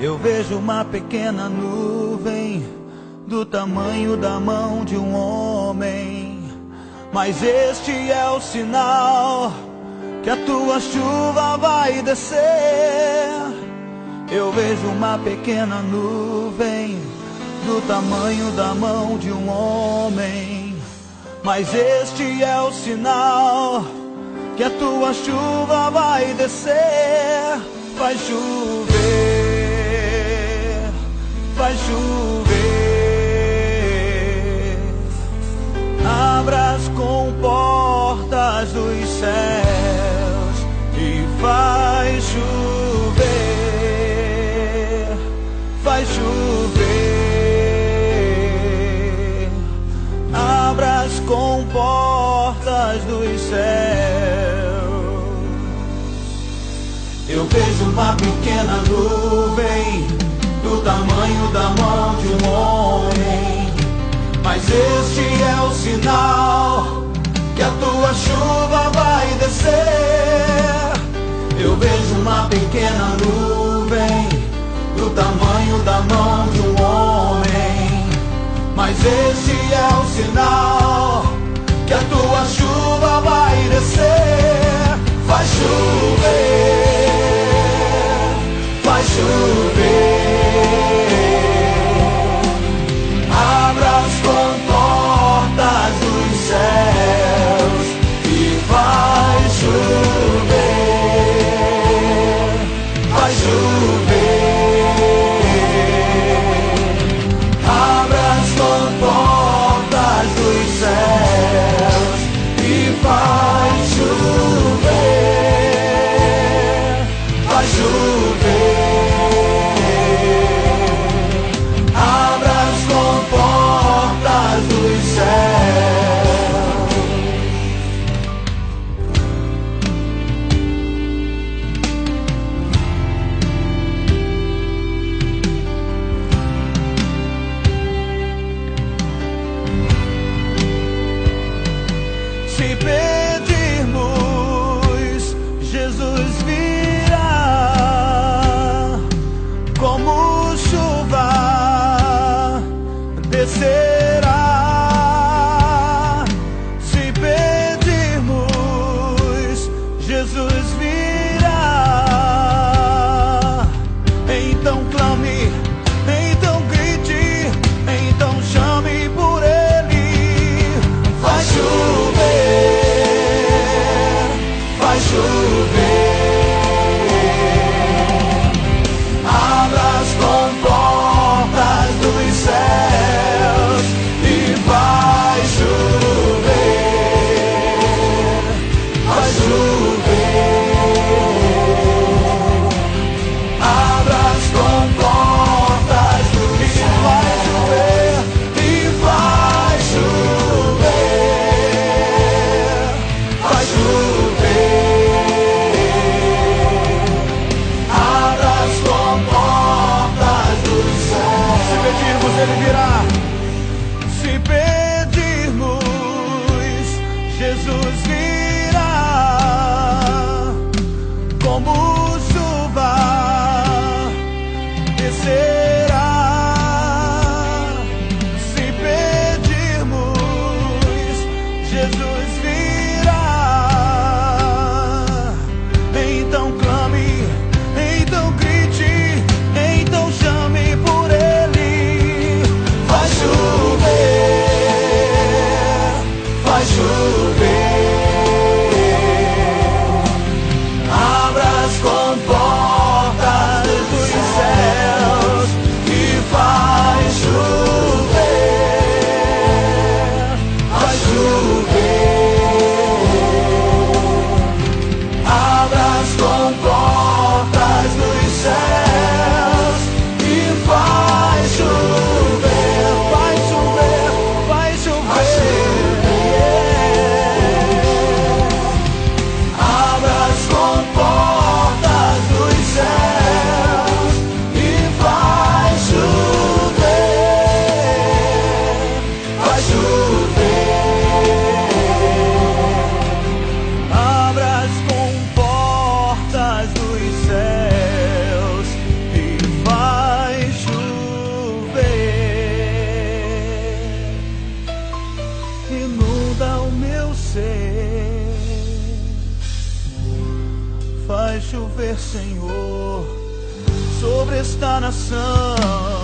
Eu vejo uma pequena nuvem do tamanho da mão de um homem, mas este é o sinal que a tua chuva vai descer. Eu vejo uma pequena nuvem do tamanho da mão de um homem, mas este é o sinal que a tua chuva vai descer. Vai chover, vai chover. Abra as comportas dos céus e vai chover, vai chover. Abra as comportas dos céus. Eu vejo uma pequena nuvem do tamanho da mão de um homem, mas este é o sinal que a tua chuva vai descer. Eu vejo uma pequena nuvem do tamanho da mão de um homem, mas este é o sinal que a tua chuva vai descer. Vai chover, vai chover. Abra as comportas dos céus e vai chover, vai chover. Abra as comportas dos céus e vai chover, vai chover. Abra as comportas dos céus. Se pedirmos, Jesus virá como chuva, descerá. Se pedirmos, Jesus virá. Então clame, então grite, então chame por Ele. Vai chover, vai chover. Abra as comportas dos céus e vai chover, vai chover. Abra as comportas dos céus e vai chover, vai chover. Abra as comportas dos céus. Se pedirmos, Ele virá. Se pedirmos, Jesus virá como chuva, descerá. Se pedirmos, Jesus virá. Então clame, então grite, então chame por Ele. Vai chover, vai chover. Abra as comportas dos céus Senhor, sobre esta nação.